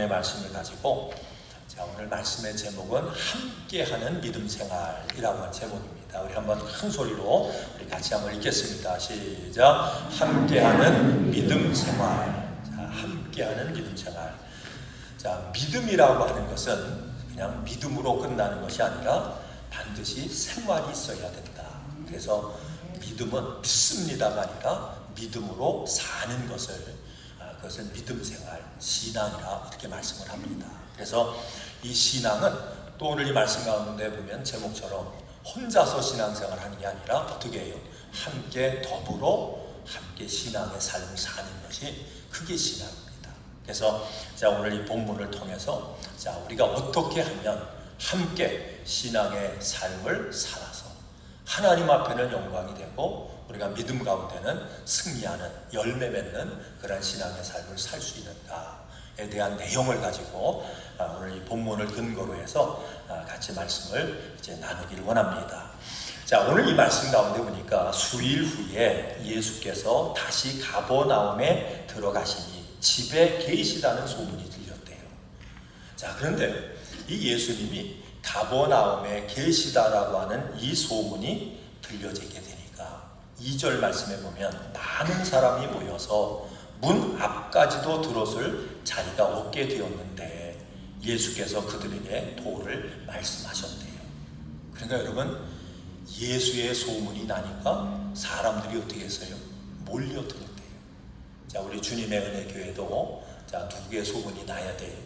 하나님의 말씀을 가지고 오늘 말씀의 제목은 함께하는 믿음 생활이라고 하는 제목입니다. 우리 한번 큰 소리로 우리 같이 한번 읽겠습니다. 시작. 함께하는 믿음 생활. 함께하는 믿음 생활. 믿음이라고 하는 것은 그냥 믿음으로 끝나는 것이 아니라 반드시 생활이 있어야 된다. 그래서 믿음은 믿습니다가 아니라 믿음으로 사는 그것을 믿음 생활, 신앙이라 이렇게 말씀을 합니다. 그래서 이 신앙은 또 오늘 이 말씀 가운데 보면 제목처럼 혼자서 신앙생활 하는 게 아니라 어떻게 해요? 함께 더불어 함께 신앙의 삶을 사는 것이 그게 신앙입니다. 그래서 오늘 이 본문을 통해서 우리가 어떻게 하면 함께 신앙의 삶을 살아서 하나님 앞에는 영광이 되고 우리가 믿음 가운데는 승리하는 열매 맺는 그런 신앙의 삶을 살 수 있는가에 대한 내용을 가지고 오늘 이 본문을 근거로 해서 같이 말씀을 이제 나누기를 원합니다. 오늘 이 말씀 가운데 보니까 수일 후에 예수께서 다시 가버나움에 들어가시니 집에 계시다는 소문이 들렸대요. 그런데 이 예수님이 가버나움에 계시다라고 하는 이 소문이 들려지게 되니까 2절 말씀에 보면 많은 사람이 모여서 문 앞까지도 들어설 자리가 없게 되었는데 예수께서 그들에게 도를 말씀하셨대요. 그러니까 여러분, 예수의 소문이 나니까 사람들이 어떻게 했어요? 몰려들었대요. 우리 주님의 은혜 교회도 누구의 소문이 나야 돼요?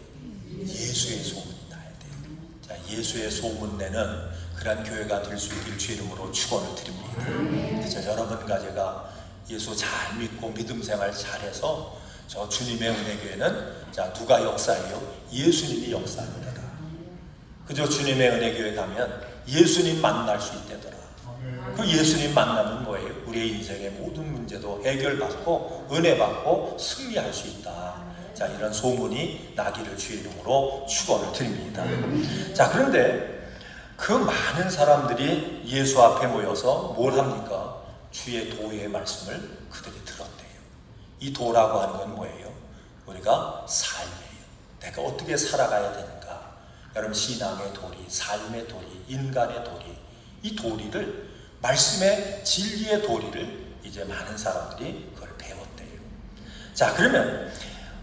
예수의 소문이 나야 돼요. 예수의 소문 내는 그런 교회가 될 수 있길 주 이름으로 축원을 드립니다. 그래서 여러분과 제가 예수 잘 믿고 믿음 생활 잘해서 저 주님의 은혜 교회는 누가 역사해요? 예수님이 역사합니다. 그저 주님의 은혜 교회 가면 예수님 만날 수 있다더라. 그 예수님 만나면 뭐예요? 우리의 인생의 모든 문제도 해결받고 은혜 받고 승리할 수 있다. 이런 소문이 나기를 주 이름으로 축원을 드립니다. 그런데 그 많은 사람들이 예수 앞에 모여서 뭘 합니까? 주의 도의 말씀을 그들이 들었대요. 이 도라고 하는 건 뭐예요? 우리가 삶이에요. 내가 어떻게 살아가야 되는가? 여러분, 신앙의 도리, 삶의 도리, 인간의 도리, 이 도리를, 말씀의 진리의 도리를 이제 많은 사람들이 그걸 배웠대요. 그러면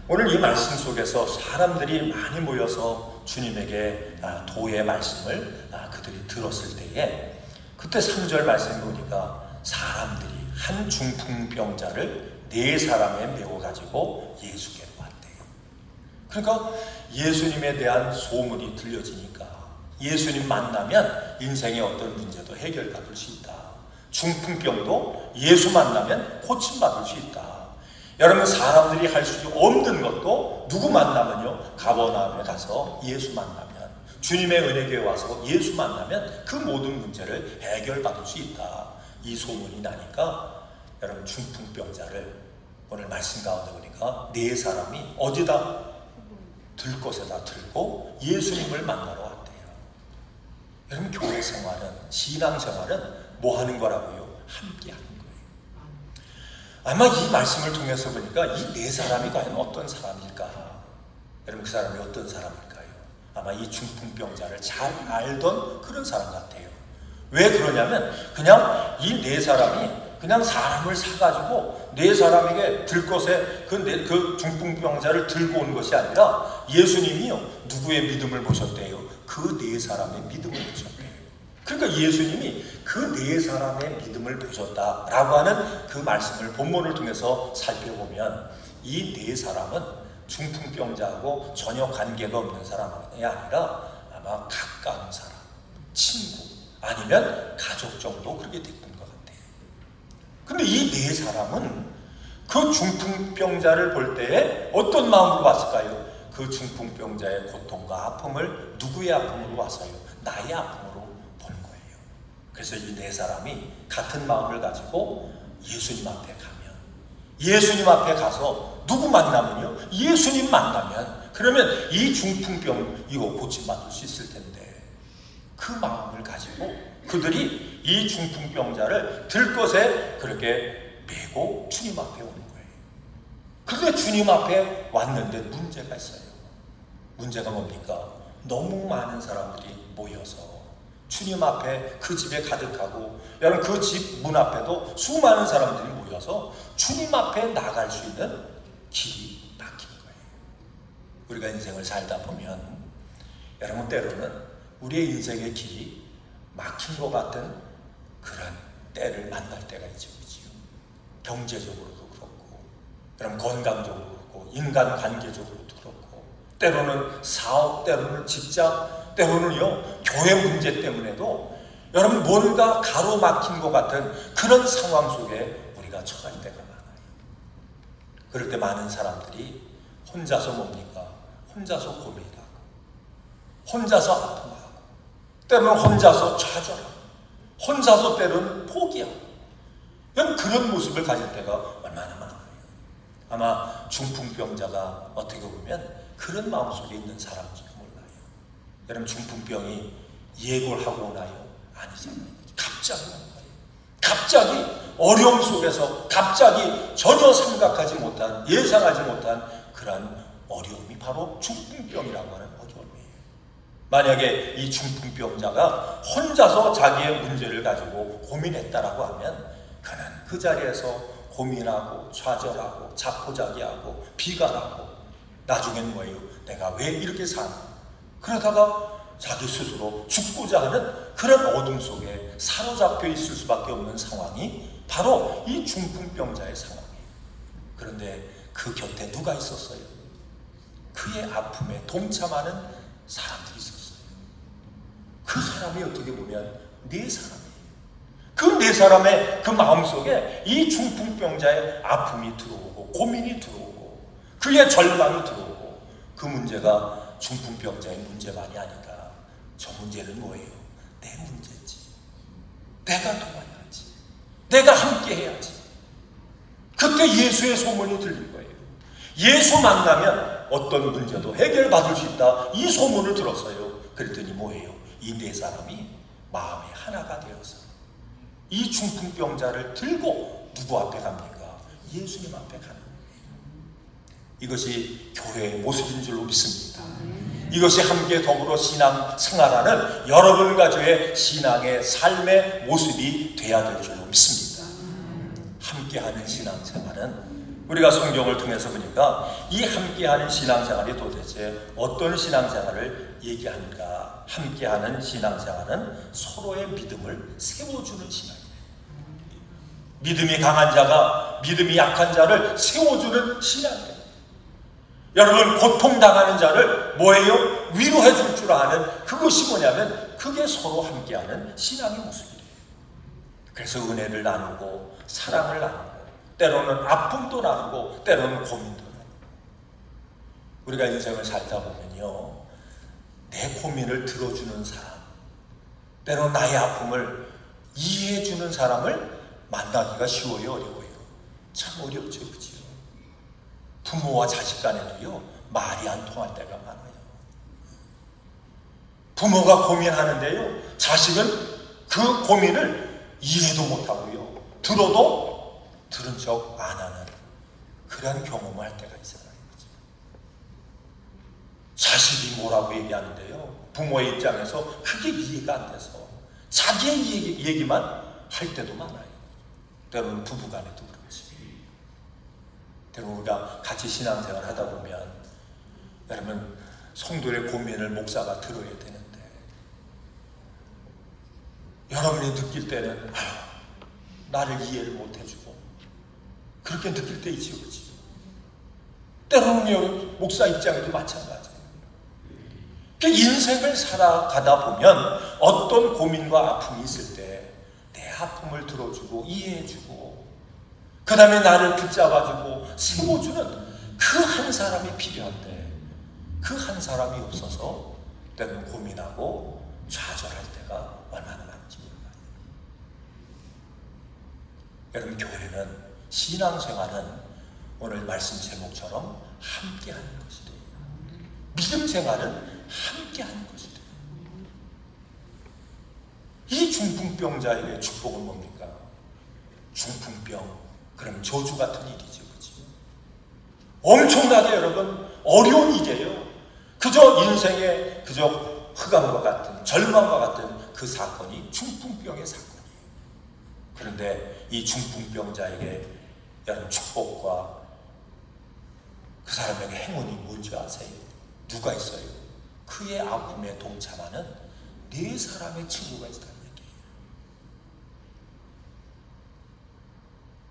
오늘 이 말씀 속에서 사람들이 많이 모여서 주님에게 도의 말씀을 그들이 들었을 때에 그때 3절 말씀 보니까 사람들이 한 중풍병자를 4사람에 메워가지고 예수께로 왔대요. 그러니까 예수님에 대한 소문이 들려지니까 예수님 만나면 인생의 어떤 문제도 해결받을 수 있다. 중풍병도 예수 만나면 고침받을 수 있다. 여러분, 사람들이 할 수 없는 것도 누구 만나면요? 가버나움에 가서 예수 만나면, 주님의 은혜교회 와서 예수 만나면 그 모든 문제를 해결받을 수 있다. 이 소문이 나니까 여러분, 중풍병자를 오늘 말씀 가운데 보니까 4사람이 어디다? 들것에다 들고 예수님을 만나러 왔대요. 여러분, 교회 생활은, 신앙 생활은 뭐 하는 거라고요? 함께 하는 거예요. 아마 이 말씀을 통해서 보니까 이 4사람이 과연 어떤 사람일까? 여러분, 그 사람이 어떤 사람일까요? 아마 이 중풍병자를 잘 알던 그런 사람 같아요. 왜 그러냐면 그냥 이 4사람이 그냥 사람을 사가지고 4사람에게 들것에 그 중풍병자를 들고 온 것이 아니라 예수님이요, 누구의 믿음을 보셨대요? 그 4사람의 믿음을 보셨대요. 그러니까 예수님이 그 4사람의 믿음을 보셨다라고 하는 그 말씀을 본문을 통해서 살펴보면 이 4사람은 중풍병자하고 전혀 관계가 없는 사람이 아니라 아마 가까운 사람, 친구 아니면 가족 정도 그렇게 됐던 것 같아요. 근데 이 4사람은 그 중풍병자를 볼 때에 어떤 마음으로 왔을까요? 그 중풍병자의 고통과 아픔을 누구의 아픔으로 왔어요? 나의 아픔으로 본 거예요. 그래서 이 4사람이 같은 마음을 가지고 예수님 앞에 가면, 예수님 앞에 가서 누구 만나면요? 예수님 만나면, 그러면 이 중풍병 이거 고침받을 수 있을 텐데, 그 마음을 가지고 그들이 이 중풍병자를 들것에 그렇게 메고 주님 앞에 오는 거예요. 그런데 주님 앞에 왔는데 문제가 있어요. 문제가 뭡니까? 너무 많은 사람들이 모여서 주님 앞에 그 집에 가득하고, 여러분 그 집 문 앞에도 수많은 사람들이 모여서 주님 앞에 나갈 수 있는 길이 막힌 거예요. 우리가 인생을 살다 보면 여러분 때로는 우리의 인생의 길이 막힌 것 같은 그런 때를 만날 때가 있죠. 그렇죠? 경제적으로도 그렇고, 여러분 건강적으로 그렇고, 인간관계적으로도 그렇고, 때로는 사업, 때로는 직장, 때로는요 교회 문제 때문에도 여러분 뭔가 가로막힌 것 같은 그런 상황 속에 우리가 처할 때가 많아요. 그럴 때 많은 사람들이 혼자서 뭡니까? 혼자서 고민하고, 혼자서 아픔하고, 때로는 혼자서 좌절하고, 혼자서 때로는 포기하고, 그런 모습을 가질 때가 얼마나 많아요. 아마 중풍병자가 어떻게 보면 그런 마음속에 있는 사람인지 몰라요. 여러분 중풍병이 예고를 하고 오나요? 아니잖아요. 갑자기 오는 거예요. 갑자기 어려움 속에서 갑자기 전혀 생각하지 못한, 예상하지 못한 그런 어려움이 바로 중풍병이라고 하는 어려움이에요. 만약에 이 중풍병자가 혼자서 자기의 문제를 가지고 고민했다라고 하면 그는 그 자리에서 고민하고 좌절하고 자포자기하고 비관하고 나중엔 뭐예요? 내가 왜 이렇게 사나? 그러다가 자기 스스로 죽고자 하는 그런 어둠 속에 사로잡혀 있을 수밖에 없는 상황이 바로 이 중풍병자의 상황이에요. 그런데 그 곁에 누가 있었어요? 그의 아픔에 동참하는 사람들이 있었어요. 그 사람이 어떻게 보면 네 사람이에요. 그 네 사람의 그 마음속에 이 중풍병자의 아픔이 들어오고, 고민이 들어오고, 그의 절망이 들어오고, 그 문제가 중풍병자의 문제만이 아니다. 저 문제는 뭐예요? 내 문제지. 내가 도와야지. 내가 함께 해야지. 그때 예수의 소문이 들릴 거예요. 예수 만나면 어떤 문제도 해결받을 수 있다. 이 소문을 들었어요. 그랬더니 뭐예요? 이 네 사람이 마음이 하나가 되어서 이 중풍병자를 들고 누구 앞에 갑니까? 예수님 앞에 가는 거예요. 이것이 교회의 모습인 줄로 믿습니다. 이것이 함께 더불어 신앙 생활하는 여러분과 저의 신앙의 삶의 모습이 되어야 될 줄로 믿습니다. 함께하는 신앙생활은 우리가 성경을 통해서 보니까 이 함께하는 신앙생활이 도대체 어떤 신앙생활을 얘기하는가? 함께하는 신앙생활은 서로의 믿음을 세워주는 신앙이에요. 믿음이 강한 자가 믿음이 약한 자를 세워주는 신앙이에요. 여러분 고통당하는 자를 뭐예요? 위로해 줄 줄 아는 그것이 뭐냐면 그게 서로 함께하는 신앙의 모습이에요. 그래서 은혜를 나누고 사랑을 나누고 때로는 아픔도 나누고 때로는 고민도 나누고 우리가 인생을 살다 보면요 내 고민을 들어주는 사람 때로는 나의 아픔을 이해해 주는 사람을 만나기가 쉬워요 어려워요? 참 어렵죠 그렇죠? 부모와 자식 간에도요 말이 안 통할 때가 많아요. 부모가 고민하는데요 자식은 그 고민을 이해도 못하고요 들어도 들은 척 안 하는 그런 경험을 할 때가 있잖아요. 자식이 뭐라고 얘기하는데요 부모의 입장에서 그게 이해가 안 돼서 자기의 얘기만 할 때도 많아요. 때로는 부부간에도 그렇지. 때로는 우리가 같이 신앙생활 하다 보면 여러분 성도의 고민을 목사가 들어야 되는데 여러분이 느낄 때는 나를 이해를 못 해주고 그렇게 느낄 때 있지요. 그렇지? 때로는 목사 입장에도 마찬가지예요. 인생을 살아가다 보면 어떤 고민과 아픔이 있을 때 내 아픔을 들어주고 이해해주고 그 다음에 나를 붙잡아주고 세워주는 그 한 사람이 필요한데 그 한 사람이 없어서 때로는 고민하고 좌절할 때가 얼마나 많은지 몰라요. 여러분 교회는 신앙생활은 오늘 말씀 제목처럼 함께하는 것이 돼요. 믿음 생활은 함께하는 것이 돼요. 이 중풍병자에게 축복은 뭡니까? 중풍병 그럼 저주 같은 일이죠. 그렇죠? 엄청나게 여러분 어려운 일이에요. 그저 인생의 그저 흑암과 같은 절망과 같은 그 사건이 중풍병의 사건이에요. 그런데 이 중풍병자에게 여러분 축복과 그 사람에게 행운이 뭔지 아세요? 누가 있어요? 그의 아픔에 동참하는 4사람의 친구가 있다는 얘기예요.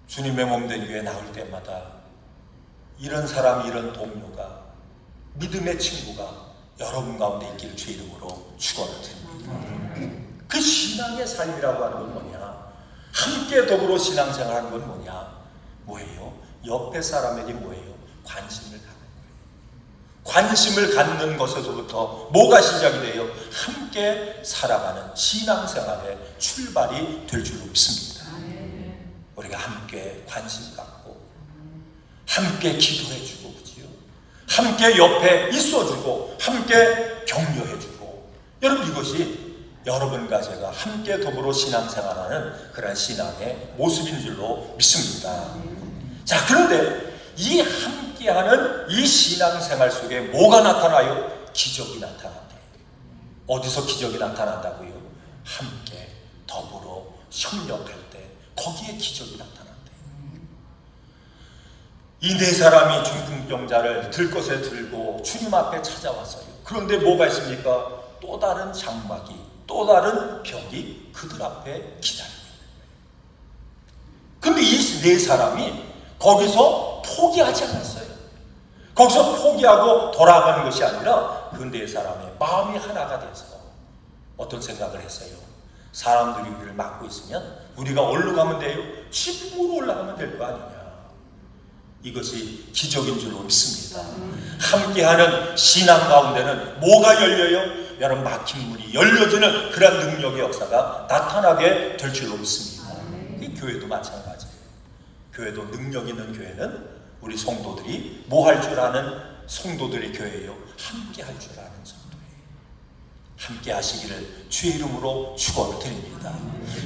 주님의 몸된 교회 나올 때마다 이런 사람, 이런 동료가, 믿음의 친구가 여러분 가운데 있기를 주의 이름으로 축원드립니다. 그 신앙의 삶이라고 하는 건 뭐냐? 함께 더불어 신앙생활하는 건 뭐냐? 뭐예요? 옆에 사람에게 뭐예요? 관심을 갖는 거예요. 관심을 갖는 것에서부터 뭐가 시작이 돼요? 함께 살아가는 신앙생활의 출발이 될 줄로 믿습니다. 우리가 함께 관심 갖고 함께 기도해주고, 그지요? 함께 옆에 있어주고 함께 격려해주고, 여러분 이것이 여러분과 제가 함께 더불어 신앙생활하는 그런 신앙의 모습인 줄로 믿습니다. 자, 그런데 이 함께하는 이 신앙생활 속에 뭐가 나타나요? 기적이 나타난대요. 어디서 기적이 나타난다고요? 함께 더불어 협력할 때 거기에 기적이 나타난대요. 이 4사람이 중풍병자를 들것에 들고 주님 앞에 찾아왔어요. 그런데 뭐가 있습니까? 또 다른 장막이, 또 다른 벽이 그들 앞에 기다려요. 근데 이 4사람이 거기서 포기하지 않았어요. 거기서 포기하고 돌아가는 것이 아니라 그 4사람의 마음이 하나가 돼서 어떤 생각을 했어요? 사람들이 우리를 막고 있으면 우리가 어디로 가면 돼요? 지붕으로 올라가면 될 거 아니냐. 이것이 기적인 줄로 믿습니다. 함께하는 신앙 가운데는 뭐가 열려요? 여러분, 막힌 문이 열려지는 그런 능력의 역사가 나타나게 될 줄로 믿습니다. 이 교회도 마찬가지예요. 교회도 능력 있는 교회는 우리 성도들이 뭐 할 줄 아는 성도들의 교회예요? 함께 할 줄 아는 성도예요. 함께 하시기를 주의 이름으로 축원을 드립니다.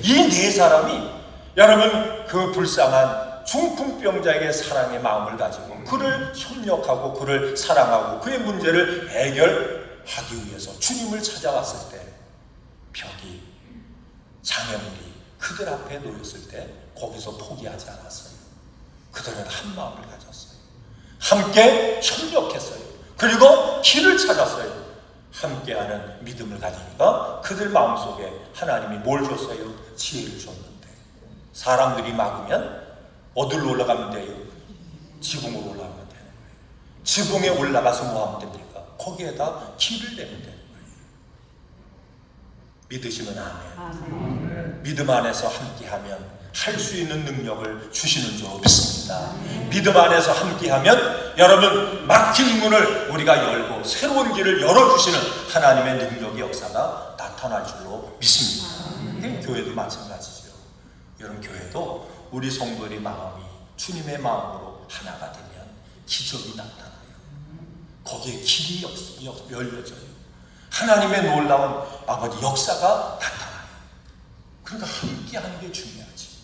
이 4사람이 여러분 그 불쌍한 중풍병자에게 사랑의 마음을 가지고 그를 협력하고 그를 사랑하고 그의 문제를 해결하기 위해서 주님을 찾아왔을 때 벽이, 장애물이 그들 앞에 놓였을 때 거기서 포기하지 않았어요. 그들은 한 마음을 가졌어요. 함께 협력했어요. 그리고 길을 찾았어요. 함께하는 믿음을 가지니까 그들 마음속에 하나님이 뭘 줬어요? 지혜를 줬는데, 사람들이 막으면 어디로 올라가면 돼요? 지붕으로 올라가면 되는 거예요. 지붕에 올라가서 뭐 하면 됩니까? 거기에다 길을 내면 되는 거예요. 믿으시면 아멘. 믿음 안에서 함께하면 할 수 있는 능력을 주시는 줄 믿습니다. 믿음 안에서 함께하면 여러분 막힌 문을 우리가 열고 새로운 길을 열어주시는 하나님의 능력의 역사가 나타날 줄로 믿습니다. 교회도 마찬가지죠. 여러분 교회도 우리 성도의 마음이 주님의 마음으로 하나가 되면 기적이 나타나요. 거기에 길이 열려져요. 하나님의 놀라운 아버지 역사가 나타나요. 그러니까 함께하는 게 중요하지.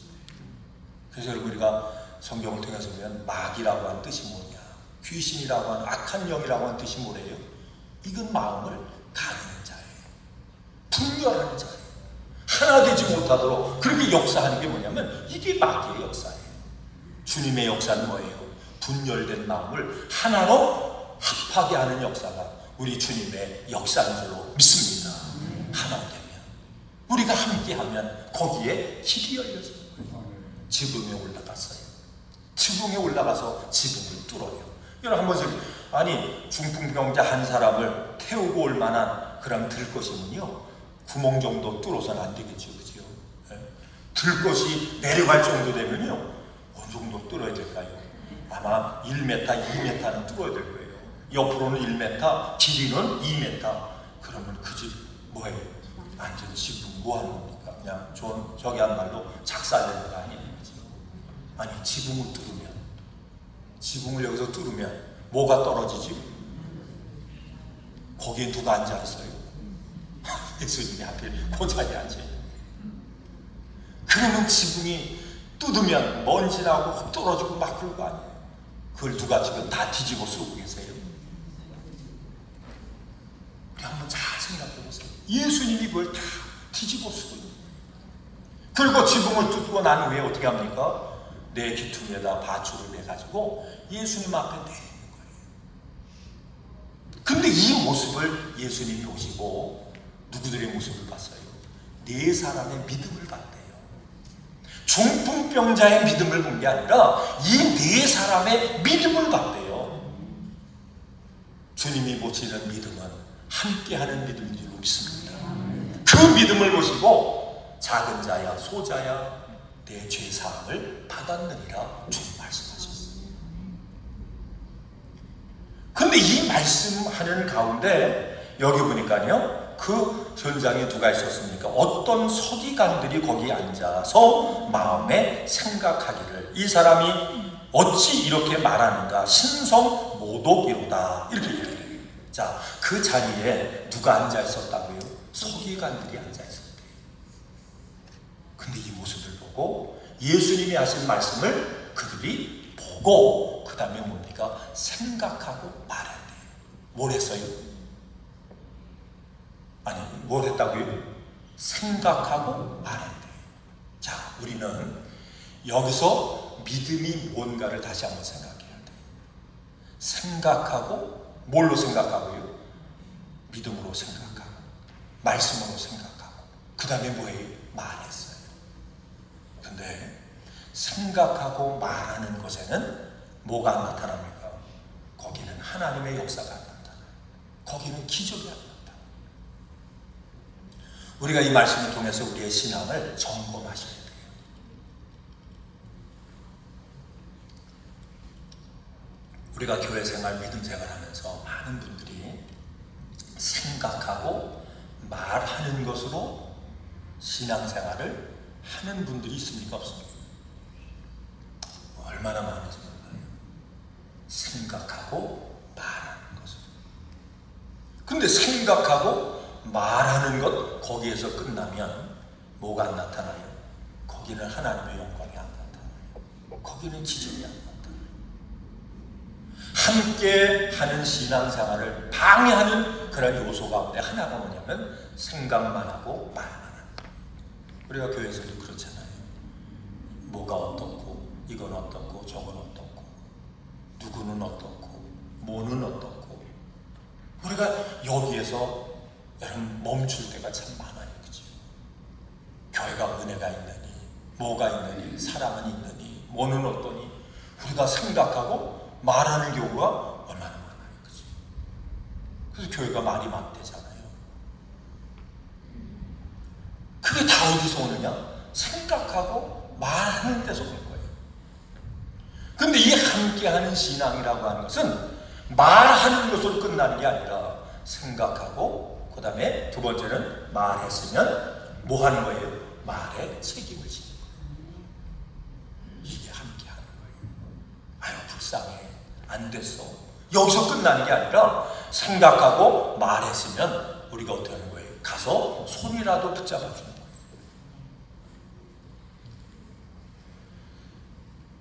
그래서 우리가 성경을 통해서 보면 마귀라고 하는 뜻이 뭐냐, 귀신이라고 하는 악한 영이라고 하는 뜻이 뭐래요? 이건 마음을 가리는 자예요. 분열하는 자예요. 하나 되지 못하도록 그렇게 역사하는 게 뭐냐면 이게 마귀의 역사예요. 주님의 역사는 뭐예요? 분열된 마음을 하나로 합하게 하는 역사가 우리 주님의 역사인 줄로 믿습니다. 하나 되면, 우리가 함께하면 거기에 길이 열려져요. 지붕에 올라갔어요. 지붕에 올라가서 지붕을 뚫어요. 여러분 한 번씩, 아니 중풍병자 한 사람을 태우고 올 만한 그런 들것이면요 구멍 정도 뚫어서는 안 되겠죠, 그죠? 들것이 내려갈 정도 되면요 어느 정도 뚫어야 될까요? 아마 1m, 2m는 뚫어야 될 거예요. 옆으로는 1m, 길이는 2m. 그러면 그 집 뭐예요? 완전 지붕 뭐 하는 겁니까? 그냥 저기 한 말로 작살내는 거 아니에요? 아니 지붕을 뚫으면, 지붕을 여기서 뚫으면 뭐가 떨어지지? 거기에 누가 앉아있어요? 예수님이 하필 그 자리에 앉아요. 그러면 지붕이 뜯으면 먼지 나고 흙 떨어지고 막 그럴 거 아니에요. 그걸 누가 지금 다 뒤집어 쓰고 계세요? 우리 한번 잘 생각해 보세요. 예수님이 그걸 다 뒤집어 쓰고 있는 거예요. 그리고 지붕을 뚫고 난 후에 어떻게 합니까? 내 귀퉁이에다 밧줄을 내가지고 예수님 앞에 내리는 거예요. 근데 이 모습을 예수님이 보시고 누구들의 모습을 봤어요? 네 사람의 믿음을 봤대요. 중풍병자의 믿음을 본 게 아니라 이 네 사람의 믿음을 봤대요. 주님이 보시는 믿음은 함께하는 믿음으로 믿습니다. 그 믿음을 보시고 작은 자야 소자야 내 죄사함을 받았느니라 주님 말씀하셨어요. 근데 이 말씀하는 가운데 여기 보니까요, 그 현장에 누가 있었습니까? 어떤 서기관들이 거기 앉아서 마음에 생각하기를 이 사람이 어찌 이렇게 말하는가 신성 모독이로다 이렇게 얘기해요. 자, 그 자리에 누가 앉아 있었다고요? 서기관들이 앉아 있었대요. 근데 이 모습을 보고 예수님이 하신 말씀을 그들이 보고 그 다음에 뭡니까? 생각하고 말했대요. 뭘 했어요? 아니, 뭘 했다고요? 생각하고 말했대요. 자, 우리는 여기서 믿음이 뭔가를 다시 한번 생각해야 돼요. 생각하고, 뭘로 생각하고요? 믿음으로 생각하고, 말씀으로 생각하고, 그 다음에 뭐예요? 말했어요. 근데 생각하고 말하는 것에는 뭐가 나타납니까? 거기는 하나님의 역사가 나타나요. 거기는 기적이 나타나요. 우리가 이 말씀을 통해서 우리의 신앙을 점검하셔야 돼요. 우리가 교회 생활, 믿음 생활 하면서 많은 분들이 생각하고 말하는 것으로 신앙생활을 하는 분들이 있습니까? 없습니까? 얼마나 많은지 몰라요. 생각하고 말하는 것으로. 근데 생각하고 말하는 것 거기에서 끝나면 뭐가 안 나타나요? 거기는 하나님의 영광이 안 나타나요. 거기는 기적이 안 나타나요. 함께 하는 신앙생활을 방해하는 그런 요소 가운데 하나가 뭐냐면 생각만 하고 말만 하는 거예요. 우리가 교회에서도 그렇잖아요. 뭐가 어떻고 이건 어떻고 저건 어떻고 누구는 어떻고 뭐는 어떻고 우리가 여기에서 여러분 멈출 때가 참 많아요. 그죠? 교회가 은혜가 있느니 뭐가 있느니 사랑은 있느니 뭐는 어떠니 우리가 생각하고 말하는 경우가 얼마나 많아요. 그죠? 그래서 교회가 말이 막대잖아요. 그게 다 어디서 오느냐? 생각하고 말하는 데서 오는 거예요. 근데 이 함께하는 신앙이라고 하는 것은 말하는 것으로 끝나는 게 아니라 생각하고 그 다음에 두 번째는 말했으면 뭐 하는 거예요? 말에 책임을 지는 거예요. 이게 함께하는 거예요. 아유 불쌍해 안 됐어 여기서 끝나는 게 아니라 생각하고 말했으면 우리가 어떻게 하는 거예요? 가서 손이라도 붙잡아 주는 거예요.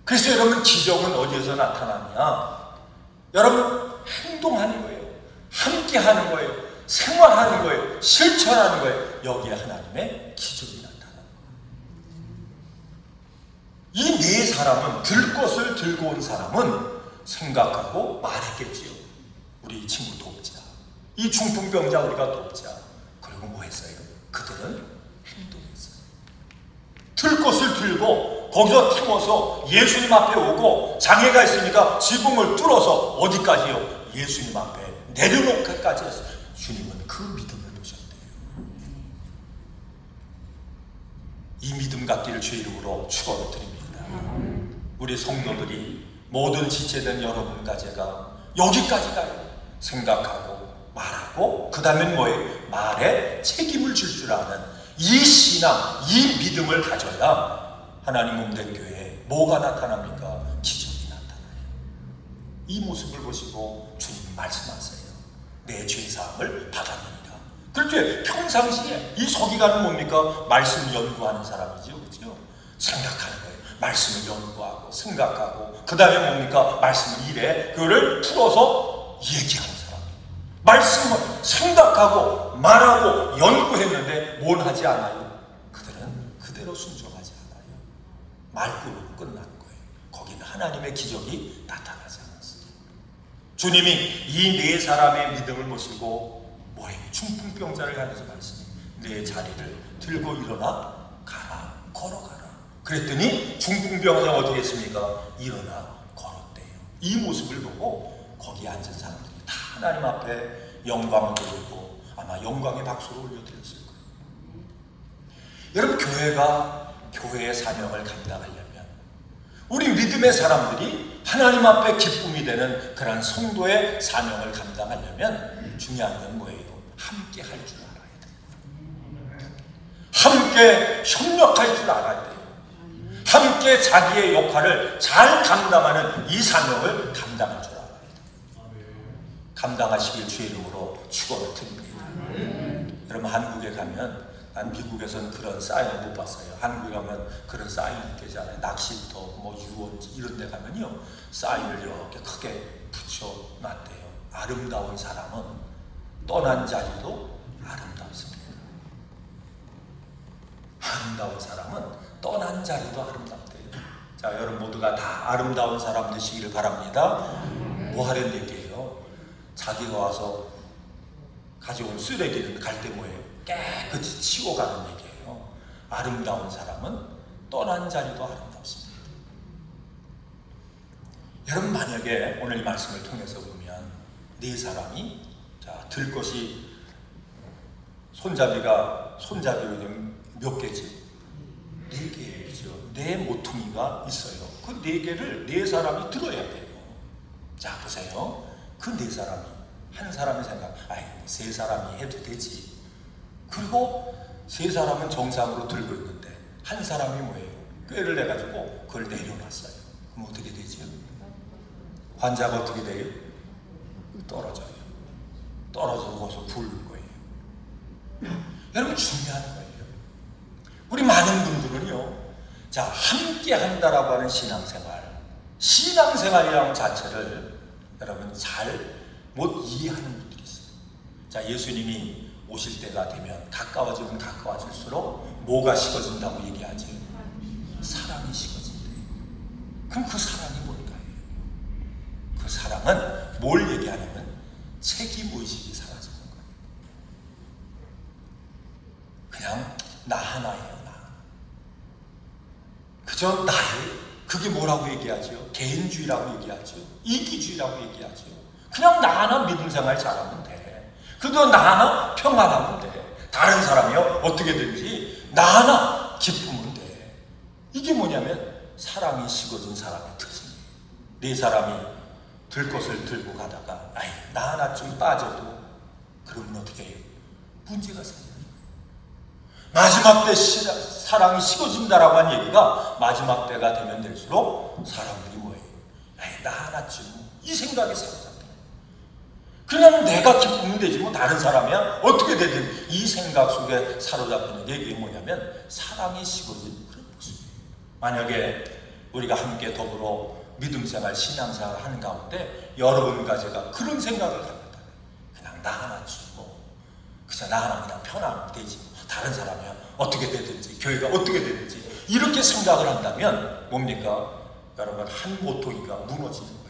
그래서 여러분 기적은 어디에서 나타나냐? 여러분 행동하는 거예요. 함께하는 거예요. 생활하는 거예요. 실천하는 거예요. 여기에 하나님의 기적이 나타나는 거예요. 이 네 사람은 들 것을 들고 온 사람은 생각하고 말했겠지요. 우리 친구 돕자. 이 중풍병자 우리가 돕자. 그리고 뭐 했어요? 그들은 행동했어요. 들 것을 들고 거기서 태워서 예수님 앞에 오고 장애가 있으니까 지붕을 뚫어서 어디까지요? 예수님 앞에 내려놓기까지 했어요. 주님은 그 믿음을 보셨대요. 이 믿음 갖기를 주의 이름으로 축원을 드립니다. 우리 성도들이 모든 지체된 여러분과 제가 여기까지 가요. 생각하고 말하고 그 다음엔 뭐예요? 말에 책임을 줄 아는 이 신앙, 이 믿음을 가져야 하나님 몸된 교회에 뭐가 나타납니까? 기적이 나타나요. 이 모습을 보시고 주님 말씀하세요. 내 죄사함을 받았느니라. 그렇게 평상시에 이 서기관은 뭡니까? 말씀 연구하는 사람이죠. 그렇죠? 생각하는 거예요. 말씀을 연구하고 생각하고 그 다음에 뭡니까? 말씀을 일해 그거를 풀어서 얘기하는 사람. 말씀을 생각하고 말하고 연구했는데 뭘 하지 않아요? 그들은 그대로 순종하지 않아요. 말구로 끝난 거예요. 거기는 하나님의 기적이 나타나지 않았어요. 주님이 이 네 사람의 믿음을 보시고 뭐예요? 중풍병자를 향해서 말씀해. 내 자리를 들고 일어나 가라. 걸어가라. 그랬더니 중풍병자가 어떻게 했습니까? 일어나 걸었대요. 이 모습을 보고 거기 앉은 사람들이 다 하나님 앞에 영광을 돌리고 아마 영광의 박수를 올려드렸을 거예요. 여러분, 교회가 교회의 사명을 감당하려면, 우리 믿음의 사람들이 하나님 앞에 기쁨이 되는 그러한 성도의 사명을 감당하려면 중요한 건 뭐예요? 함께 할 줄 알아야 돼요. 함께 협력할 줄 알아야 돼요. 함께 자기의 역할을 잘 감당하는 이 사명을 감당할 줄 알아야 돼요. 감당하시길 주의 이름으로 축원드립니다. 여러분, 한국에 가면, 난 미국에서는 그런 사인을 못 봤어요. 한국에 가면 그런 사인이 있잖아요. 낚시터, 뭐 유원지 이런 데 가면요, 사인을 이렇게 크게 붙여놨대요. 아름다운 사람은 떠난 자리도 아름답습니다. 아름다운 사람은 떠난 자리도 아름답대요. 자, 여러분 모두가 다 아름다운 사람 되시기를 바랍니다. 뭐 하려는 얘기예요? 자기가 와서 가져온 쓰레기는 갈 때 뭐예요? 깨끗이 치고 가는 얘기예요. 아름다운 사람은 떠난 자리도 아름답습니다. 여러분, 만약에 오늘 이 말씀을 통해서 보면 네 사람이, 자, 들 것이 손잡이가 몇 개지? 4개죠. 4 모퉁이가 있어요. 그 4개를 4사람이 들어야 돼요. 자, 보세요. 그 4사람이, 한 사람이 생각, 아이, 3사람이 해도 되지. 그리고 3사람은 정상으로 들고 있는데 한 사람이 뭐예요? 꾀를 내가지고 그걸 내려놨어요. 그럼 어떻게 되죠? 환자가 어떻게 돼요? 떨어져요. 떨어져서 부르는 거예요. 여러분, 중요한 거예요. 우리 많은 분들은요, 자, 함께 한다라고 하는 신앙생활이라는 자체를 여러분 잘 못 이해하는 분들이 있어요. 자, 예수님이 오실 때가 되면 가까워지면 가까워질수록 뭐가 식어진다고 얘기하지? 사랑이 식어진대요. 그럼 그 사랑이 뭘까요? 그 사랑은 뭘 얘기하냐면 책임의식이 사라지는 거예요. 그냥 나 하나예요. 그저 나의, 그게 뭐라고 얘기하죠? 개인주의라고 얘기하죠. 이기주의라고 얘기하죠. 그냥 나 하나 믿음 생활 잘하면 돼. 그래도 나 하나 평안하면 돼. 다른 사람이요, 어떻게든지 나 하나 기쁘면 돼. 이게 뭐냐면 사랑이 식어진 사람의 특징이에요. 네 사람이 들 것을 들고 가다가 아이, 나 하나 좀 빠져도 그러면 어떻게 해요? 문제가 생겨요. 마지막 때 사랑이 식어진다라고 한 얘기가 마지막 때가 되면 될수록 사람들이 뭐예요? 에이, 나 하나쯤, 이 생각이 사라졌다. 그냥 내가 기쁘면 되지 뭐 다른 사람이야 어떻게 되든, 이 생각 속에 사로잡히는 게 이게 뭐냐면 사랑이 식어진 그런 모습이에요. 만약에 우리가 함께 더불어 믿음생활, 신앙생활을 하는 가운데 여러분과 제가 그런 생각을 합니다. 그냥 나 하나쯤 뭐 그저 나 하나 그냥 편하면 되지, 다른 사람이야 어떻게 되든지, 교회가 어떻게 되든지, 이렇게 생각을 한다면 뭡니까? 여러분, 한 모퉁이가 무너지는 거예요.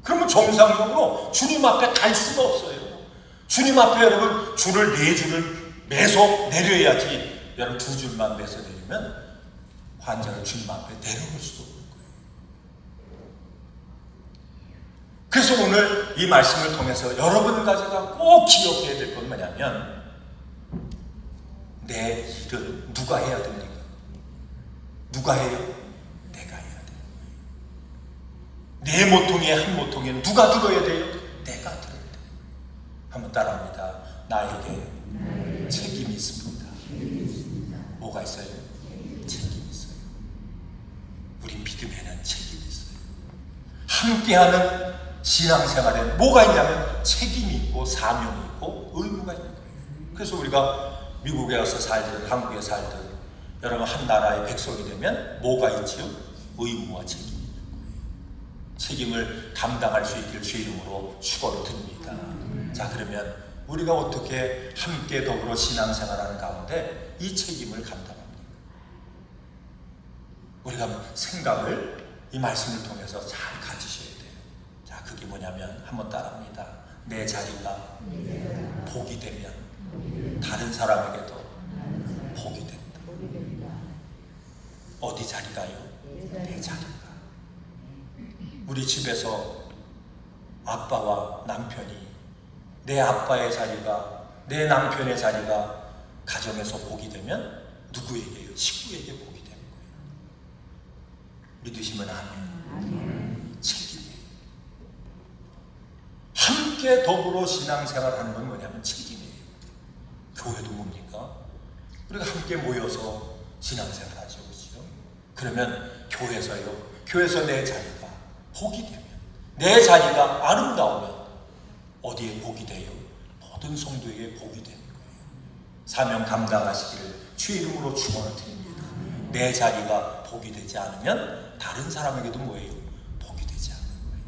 그러면 정상적으로 주님 앞에 갈 수가 없어요. 주님 앞에 여러분 줄을 4줄을 매서 내려야지. 여러분 2줄만 매서 내리면 환자를 주님 앞에 내려올 수도 없는 거예요. 그래서 오늘 이 말씀을 통해서 여러분과 제가 꼭 기억해야 될 건 뭐냐면, 내 일을 누가 해야 됩니까? 누가 해요? 내가 해야 돼요. 내 모퉁이에 한 모퉁이는 누가 들어야 돼요? 내가 들어야 돼요. 한번 따라합니다. 나에게 책임이 있습니다. 뭐가 있어요? 책임이 있어요. 우리 믿음에는 책임이 있어요. 함께하는 신앙생활에 뭐가 있냐면 책임이 있고 사명이 있고 의무가 있는 거예요. 그래서 우리가 미국에 와서 살든 한국에 살든 여러분 한 나라의 백성이 되면 뭐가 있지요? 의무와 책임이 있는 거예요. 책임을 감당할 수 있길 주의 이름으로 축원을 드립니다. 자, 그러면 우리가 어떻게 함께 더불어 신앙생활하는 가운데 이 책임을 감당합니까? 우리가 생각을 이 말씀을 통해서 잘 가지셔야 돼요. 자, 그게 뭐냐면 한번 따라합니다. 내 자리가 복이 되면 다른 사람에게도 복이 된다. 어디 자리가요? 내 자리가. 우리 집에서 아빠와 남편이 내 아빠의 자리가, 내 남편의 자리가 가정에서 복이 되면 누구에게요? 식구에게 복이 되는 거예요. 믿으시면 아멘. 책임이에요. 함께 더불어 신앙생활하는 건 뭐냐면 책임이에요. 교회도 뭡니까? 우리가 함께 모여서 신앙생활하죠, 그렇죠? 그러면 교회에서 내 자리가 복이 되면, 내 자리가 아름다우면 어디에 복이 돼요? 모든 성도에게 복이 되는 거예요. 사명 감당하시기를 주의 이름으로 축원을 드립니다. 내 자리가 복이 되지 않으면 다른 사람에게도 뭐예요? 복이 되지 않는 거예요.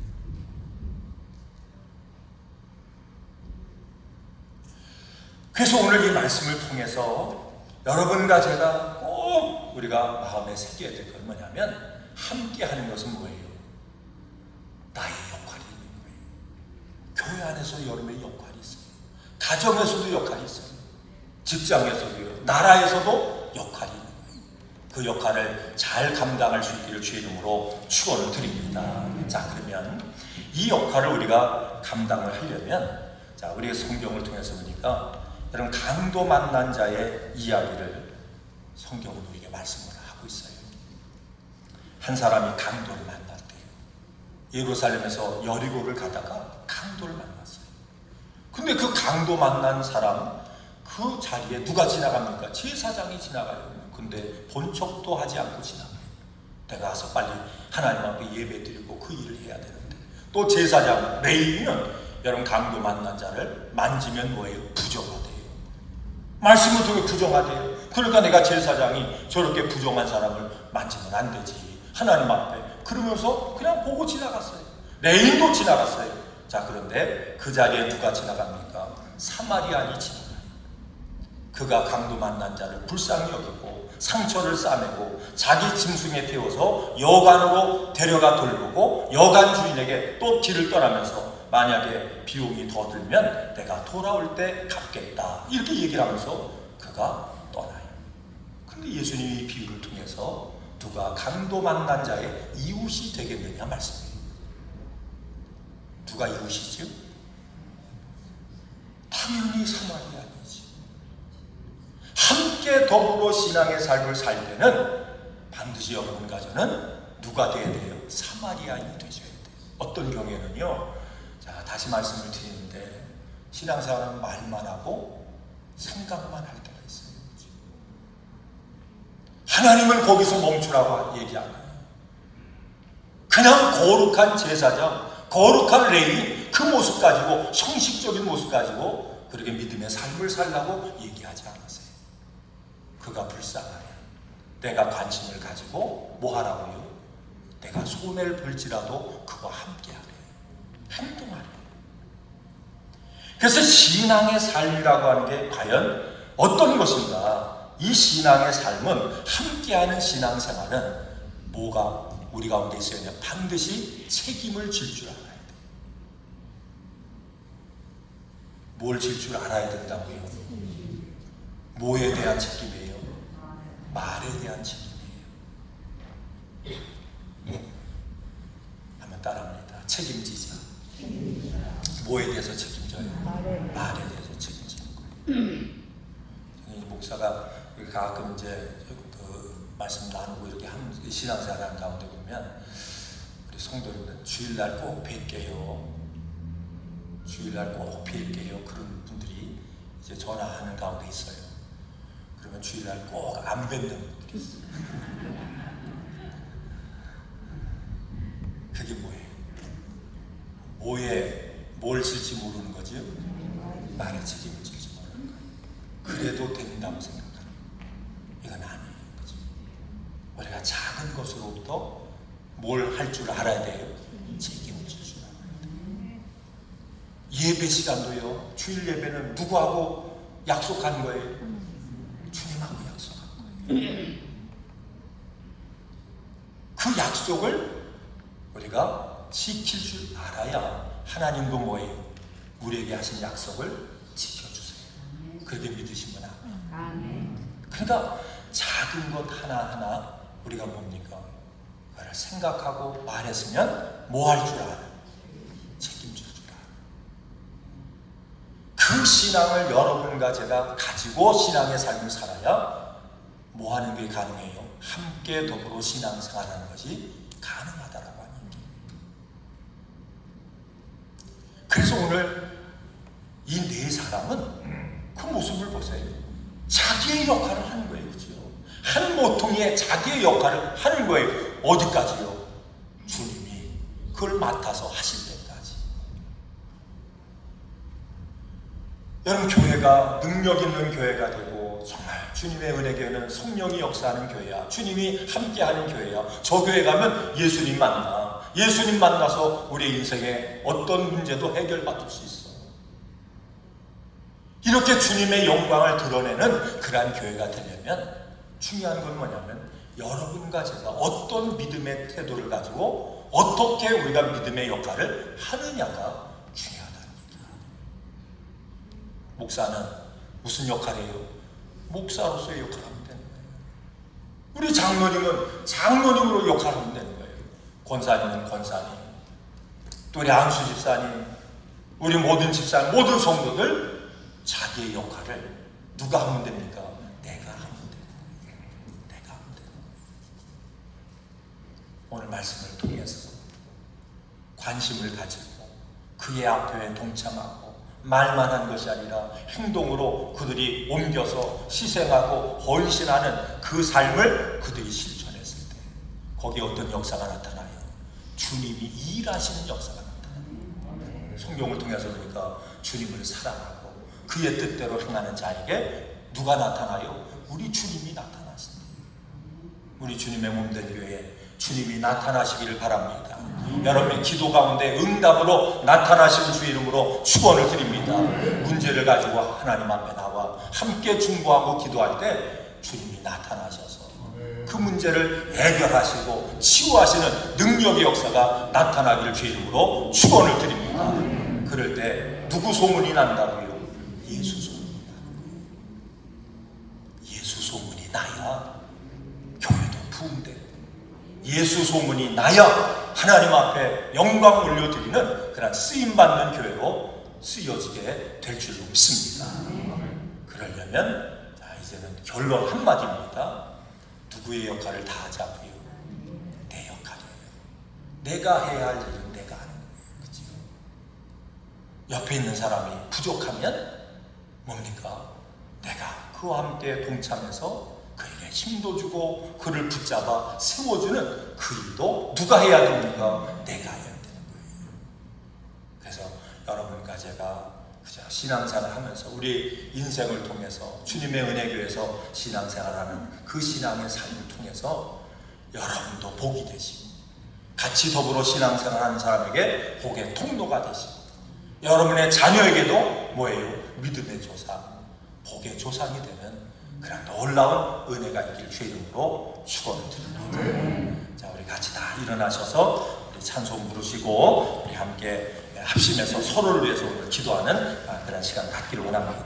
그래서 오늘 이 말씀을 통해서 여러분과 제가 꼭 우리가 마음에 새겨야 될 건 뭐냐면, 함께 하는 것은 뭐예요? 나의 역할이 있는 거예요. 교회 안에서 여러분의 역할이 있어요. 가정에서도 역할이 있어요. 직장에서도요. 나라에서도 역할이 있는 거예요. 그 역할을 잘 감당할 수 있기를 주의 이름으로 축원을 드립니다. 자, 그러면 이 역할을 우리가 감당을 하려면, 자, 우리가 성경을 통해서 보니까 여러분, 강도 만난 자의 이야기를 성경은 우리에게 말씀을 하고 있어요. 한 사람이 강도를 만났대요. 예루살렘에서 여리고를 가다가 강도를 만났어요. 근데 그 강도 만난 사람, 그 자리에 누가 지나갑니까? 제사장이 지나가요. 근데 본 척도 하지 않고 지나가요. 내가 가서 빨리 하나님 앞에 예배 드리고 그 일을 해야 되는데, 또 제사장, 레위인은 여러분 강도 만난 자를 만지면 뭐예요? 부정하대요. 말씀을 통해 부정하대요. 그러니까 내가 제사장이 저렇게 부정한 사람을 만지면 안 되지, 하나님 앞에. 그러면서 그냥 보고 지나갔어요. 레인도 지나갔어요. 자, 그런데 그 자리에 누가 지나갑니까? 사마리아인이 지나가요. 그가 강도 만난 자를 불쌍히 여기고 상처를 싸매고 자기 짐승에 태워서 여관으로 데려가 돌보고 여관 주인에게 또 길을 떠나면서 만약에 비용이 더 들면 내가 돌아올 때 갚겠다, 이렇게 얘기를 하면서 그가 떠나요. 근데 예수님이 이 비유를 통해서 누가 강도 만난 자의 이웃이 되겠느냐 말씀이에요. 누가 이웃이죠? 당연히 사마리아인이지. 함께 더불어 신앙의 삶을 살 때는 반드시 여러분과 저는 누가 되어야 돼요? 사마리아인이 되셔야 돼요. 어떤 경우에는요, 자, 다시 말씀을 드리는데, 신앙생활은 말만 하고 생각만 할 때가 있어요. 하나님은 거기서 멈추라고 얘기 안 해요. 그냥 거룩한 제사장, 거룩한 레위인, 그 모습 가지고, 형식적인 모습 가지고 그렇게 믿음의 삶을 살라고 얘기하지 않았어요. 그가 불쌍하면 내가 관심을 가지고 뭐 하라고요? 내가 손해를 볼지라도 그와 함께 하래요. 행동하래요. 그래서 신앙의 삶이라고 하는 게 과연 어떤 것인가? 이 신앙의 삶은, 함께하는 신앙생활은 뭐가 우리 가운데 있어야 돼요? 반드시 책임을 질 줄 알아야 돼요. 뭘 질 줄 알아야 된다고요? 뭐에 대한 책임이에요? 말에 대한 책임이에요. 한번 따라합니다. 책임지자. 뭐에 대해서 책임져요? 말에 대해서 책임지는 거예요. 목사가 가끔 이제 그 말씀 나누고 이렇게 하는 신앙생활 가운데 보면, 우리 성도님들 주일날 꼭 뵐게요, 주일날 꼭 뵐게요, 그런 분들이 이제 전화하는 가운데 있어요. 그러면 주일날 꼭 안 뵙는 분들이 있어요. 그게 뭐예요? 뭘 질지 모르는 거지요? 말에 책임을 질지 모르는 거예요. 그래도 된다고 생각하는 거예요. 이건 아니에요. 그죠? 우리가 작은 것으로부터 뭘 할 줄 알아야 돼요? 책임을 질 줄 알아야 돼요. 예배 시간도요. 주일 예배는 누구하고 약속한 거예요? 주님하고 약속한 거예요. 그 약속을 우리가 지킬 줄 알아야 하나님도 뭐예요? 우리에게 하신 약속을 지켜주세요. 그렇게 믿으시면 아멘. 그러니까 작은 것 하나하나 우리가 뭡니까? 그걸 생각하고 말했으면 뭐 할 줄 알아? 책임질 줄 알아. 그 신앙을 여러분과 제가 가지고 신앙의 삶을 살아야 뭐 하는 게 가능해요? 함께 더불어 신앙생활하는 것이 가능하다라고 합니다. 그래서 오늘 이 네 사람은 그 모습을 보세요. 자기의 역할을 하는 거예요. 그죠? 한 모퉁이에 자기의 역할을 하는 거예요. 어디까지요? 주님이 그걸 맡아서 하실 때까지. 여러분, 교회가 능력 있는 교회가 되고 정말 주님의 은혜 교회는 성령이 역사하는 교회야. 주님이 함께하는 교회야. 저 교회 가면 예수님 만나. 예수님 만나서 우리의 인생에 어떤 문제도 해결받을 수 있어. 이렇게 주님의 영광을 드러내는 그러한 교회가 되려면 중요한 건 뭐냐면 여러분과 제가 어떤 믿음의 태도를 가지고 어떻게 우리가 믿음의 역할을 하느냐가 중요하답니다. 목사는 무슨 역할이에요? 목사로서의 역할을 하면 되는 거예요. 우리 장로님은 장로님으로 역할을 하면 되는 거예요. 권사님은 권사님, 또 우리 안수 집사님, 우리 모든 집사님, 모든 성도들 자기의 역할을 누가 하면 됩니까? 내가 하면 됩니다. 내가 하면 됩니다. 오늘 말씀을 통해서 관심을 가지고 그의 앞에 동참하고 말만 한 것이 아니라 행동으로 그들이 옮겨서 희생하고 헌신하는 그 삶을 그들이 실천했을 때 거기에 어떤 역사가 나타나요? 주님이 일하시는 역사가 나타나요. 성경을 통해서 보니까 주님을 사랑하고 그의 뜻대로 행하는 자에게 누가 나타나요? 우리 주님이 나타나십니다. 우리 주님의 몸된 교회에 주님이 나타나시기를 바랍니다. 여러분의 기도 가운데 응답으로 나타나시는 주의 이름으로 축원을 드립니다. 문제를 가지고 하나님 앞에 나와 함께 중보하고 기도할 때 주님이 나타나셔서 그 문제를 해결하시고 치유하시는 능력의 역사가 나타나기를 주의 이름으로 축원을 드립니다. 그럴 때 누구 소문이 난다고요? 예수 소문이 나는 거예요. 예수 소문이 나야 교회도 부흥되고 예수 소문이 나야 하나님 앞에 영광 올려드리는 그런 쓰임받는 교회로 쓰여지게 될 줄로 믿습니다. 그러려면 이제는 결론 한마디입니다. 누구의 역할을 다 하자고요? 내 역할이에요. 내가 해야 할 일은 내가 하는 거예요. 그렇죠? 옆에 있는 사람이 부족하면 뭡니까? 내가 그와 함께 동참해서 그에게 힘도 주고 그를 붙잡아 세워주는 그 일도 누가 해야 됩니까? 내가 해야 되는 거예요. 그래서 여러분과 제가 그저 신앙생활을 하면서 우리 인생을 통해서 주님의 은혜교회에서 신앙생활하는 그 신앙의 삶을 통해서 여러분도 복이 되시고 같이 더불어 신앙생활하는 사람에게 복의 통로가 되시고 여러분의 자녀에게도 뭐예요? 믿음의 조상, 복의 조상이 되는 그런 놀라운 은혜가 있길 주의 이름으로 축원을 드립니다. 자, 우리 같이 다 일어나셔서 우리 찬송 부르시고 우리 함께 합심해서 서로를 위해서 기도하는 그런 시간 갖기를 원합니다.